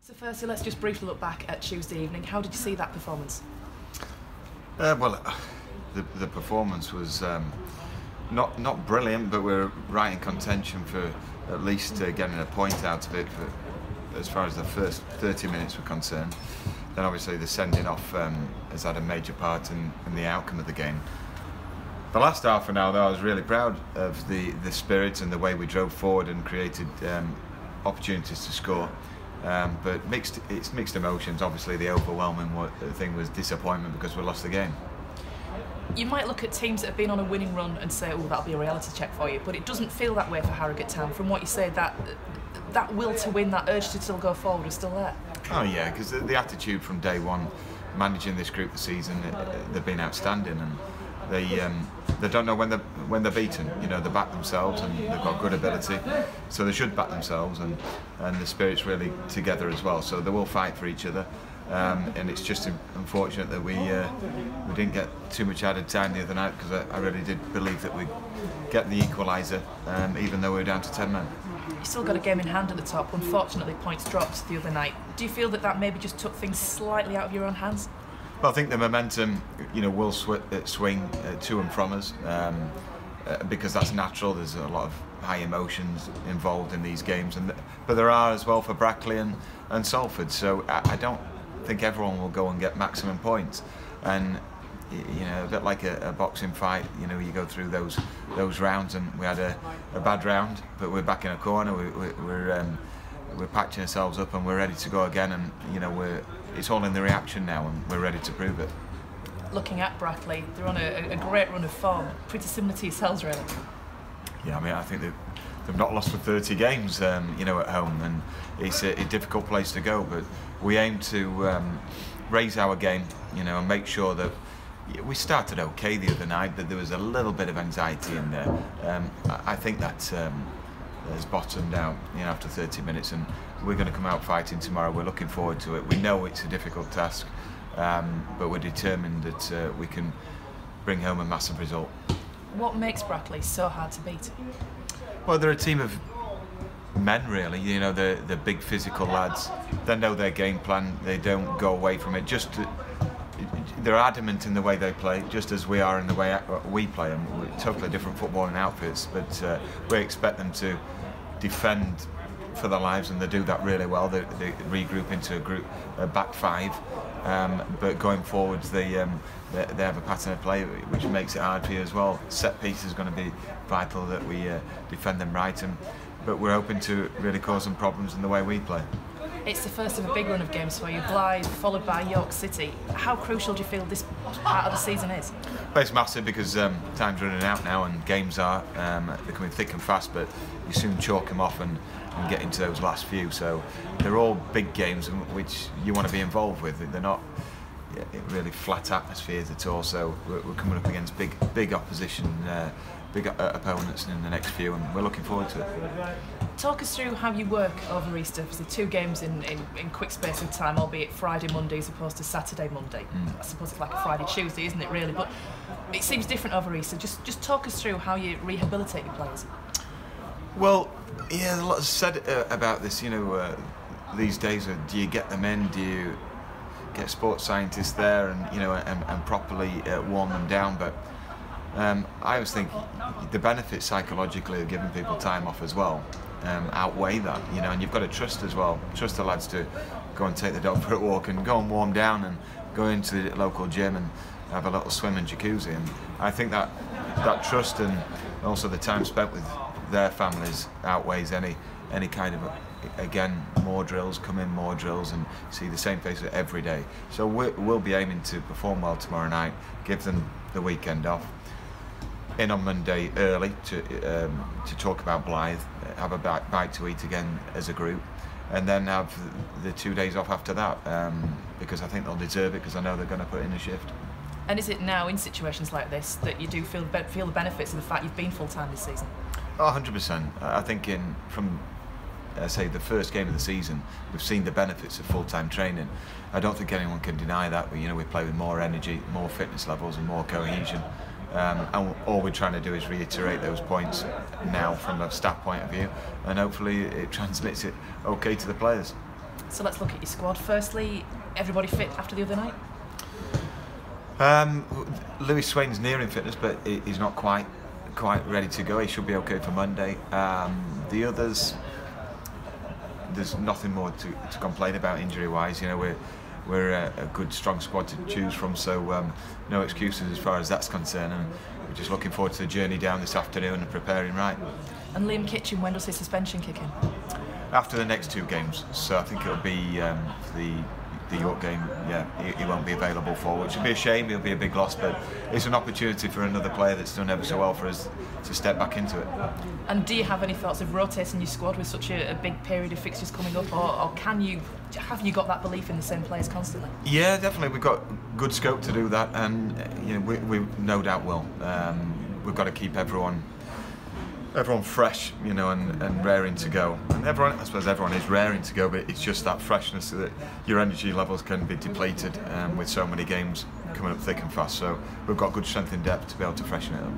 So firstly, let's just briefly look back at Tuesday evening. How did you see that performance? Well, the performance was not brilliant, but we're right in contention for at least getting a point out of it as far as the first 30 minutes were concerned. Then obviously the sending off has had a major part in the outcome of the game. The last half an hour though, I was really proud of the spirit and the way we drove forward and created opportunities to score. But it's mixed emotions. Obviously the overwhelming thing was disappointment because we lost the game. You might look at teams that have been on a winning run and say, oh, that'll be a reality check for you, but it doesn't feel that way for Harrogate Town. From what you say, that will to win, that urge to still go forward is still there. Oh yeah, because the attitude from day one, managing this group this season, they've been outstanding, and they don't know when they're beaten. You know, they back themselves and they've got good ability, so they should back themselves, and the spirit's really together as well. So they will fight for each other, and it's just unfortunate that we didn't get too much added time the other night, because I really did believe that we'd get the equaliser, even though we were down to 10 men. You still got a game in hand at the top. Unfortunately, points dropped the other night. Do you feel that maybe just took things slightly out of your own hands? Well, I think the momentum, will swing to and from us, because that's natural. There's a lot of high emotions involved in these games, but there are as well for Brackley and Salford. So I don't think everyone will go and get maximum points. And a bit like a boxing fight, you go through those rounds, and we had a bad round, but we're back in a corner. We're patching ourselves up and we're ready to go again, and it's all in the reaction now, and we're ready to prove it. Looking at Brackley, they're on a great run of form, pretty similar to yourselves, really. Yeah, I mean, I think they've not lost for 30 games, at home, and it's a difficult place to go. But we aim to raise our game, and make sure that we started okay the other night, but there was a little bit of anxiety in there. I think that has bottomed out, after 30 minutes, and we're going to come out fighting tomorrow. We're looking forward to it. We know it's a difficult task, but we're determined that we can bring home a massive result. What makes Brackley so hard to beat? Well, they're a team of men, really. They're big physical lads. They know their game plan. They don't go away from it. They're adamant in the way they play, just as we are in the way we play. And we're totally different footballing outfits, but we expect them to defend for their lives, and they do that really well. They regroup into a back five, but going forwards they have a pattern of play which makes it hard for you as well. Set piece is going to be vital that we defend them right, but we're hoping to really cause some problems in the way we play. It's the first of a big run of games for you, Blythe followed by York City. How crucial do you feel this part of the season is? Well, it's massive, because time's running out now, and games are they're coming thick and fast, but you soon chalk them off and get into those last few. So they're all big games which you want to be involved with. They're not really flat atmospheres at all, so we're coming up against big opposition, big opponents in the next few, and we're looking forward to it. Talk us through how you work over Easter. Obviously 2 games in quick space of time, albeit Friday, Monday as opposed to Saturday, Monday. I suppose it's like a Friday, Tuesday, isn't it, really? But it seems different over Easter. Just talk us through how you rehabilitate your players. Well, yeah, there's a lot said about this, these days. Do you get them in? Do you get sports scientists there and and properly warm them down? But I always think the benefits psychologically of giving people time off as well outweigh that, and you've got to trust as well. Trust the lads to go and take the dog for a walk and go and warm down and go into the local gym and have a little swim and jacuzzi. And I think that trust, and also the time spent with their families, outweighs any kind of again, more drills, and see the same faces every day. So we'll be aiming to perform well tomorrow night, give them the weekend off, in on Monday early to talk about Blythe, have a bite to eat again as a group, and then have the 2 days off after that, because I think they'll deserve it, because I know they're going to put in a shift. And is it now, in situations like this, that you do feel the benefits of the fact you've been full-time this season? Oh, 100%. I think from say the first game of the season, we've seen the benefits of full-time training. I don't think anyone can deny that. But, we play with more energy, more fitness levels, and more cohesion. And all we're trying to do is reiterate those points now from a staff point of view, and hopefully it transmits it okay to the players. So let's look at your squad. Firstly, everybody fit after the other night? Lewis Swain's nearing fitness, but he's not quite ready to go. He should be okay for Monday. The others, there's nothing more to complain about injury-wise. You know, we're a good, strong squad to choose from, so no excuses as far as that's concerned. And we're just looking forward to the journey down this afternoon and preparing right. And Liam Kitchen, when does his suspension kick in? After the next 2 games, so I think it'll be the York game. Yeah, he won't be available for, which would be a shame. It'll be a big loss, but it's an opportunity for another player that's done ever so well for us to step back into it. And do you have any thoughts of rotating your squad with such a big period of fixtures coming up, or have you got that belief in the same players constantly? Yeah, definitely. We've got good scope to do that, and you know, we no doubt will. We've got to keep everyone fresh, you know, and raring to go. And I suppose everyone is raring to go, but it's just that freshness so that your energy levels can be depleted with so many games coming up thick and fast. So we've got good strength in depth to be able to freshen it up.